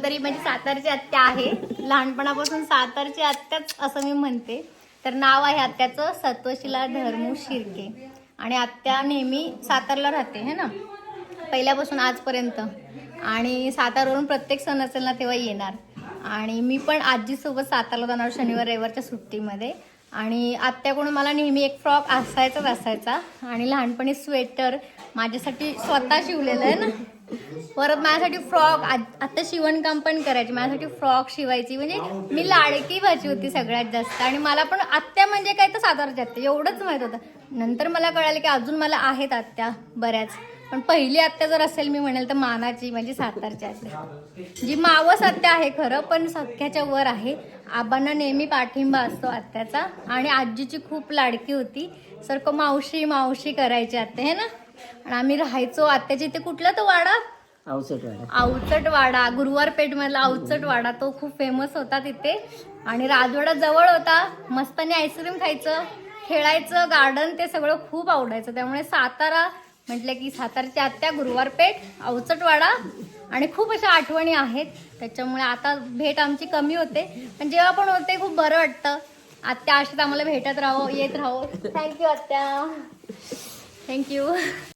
तरी माझी सातारची आत्या आहे, लहानपणापासून सातारची आत्याच असं मी म्हणते. तर नाव आहे आत्याचं सत्वशीला धर्मू शिर्के आणि आत्या नेहमी सातारला राहते है ना, पहिल्यापासून आजपर्यंत. आणि सातारवरून प्रत्येक सण असेल ना तेव्हा येणार. आणि मी पण आजीसोबत सातारला जाणार शनिवार रविवारच्या सुट्टीमध्ये. आणि आत्याकडून मला नेहमी एक फ्रॉक असायचा आणि लहानपणी स्वेटर माझ्यासाठी स्वतः शिवलेलं आहे ना. परत माझ्यासाठी फ्रॉक आता शिवणकाम पण करायची, माझ्यासाठी फ्रॉक शिवायची. म्हणजे मी लाडकी भाची होती सगळ्यात जास्त. आणि मला पण आत्या म्हणजे काय तर सातारची आत्या एवढंच माहित होतं. नंतर मला कळालं की अजून मला आहेत आत्या बऱ्याच, पण पहिली आत्या जर असेल मी म्हणेल तर मानाची म्हणजे सातारची आत्या, जी मावस आत्या आहे खरं पण सख्याच्या वर आहे. आबांना नेहमी पाठिंबा असतो आत्याचा. आणि आजीची खूप लाडकी होती, सारखं मावशी मावशी करायची आत्या है ना. आणि आम्ही राहायचो आत्याच्या इथे, कुठला तो वाडा, अवचटवाडा, गुरुवार पेठ मधला अवचटवाडा, तो खूप फेमस होता तिथे. आणि राजवाडा जवळ होता, मस्तानी आईस्क्रीम खायचं, खेळायचं, गार्डन, ते सगळं खूप आवडायचं. त्यामुळे सातारा म्हटलं की सातारची आत्या, गुरुवार पेठ, अवचटवाडा. आणि खूप अशा आठवणी आहेत. त्याच्यामुळे आता भेट आमची कमी होते, पण जेव्हा पण होते खूप बरं वाटतं. आत्या अशीच आम्हाला भेटत राहो, येत राहो. थँक्यू आत्या, थँक्यू.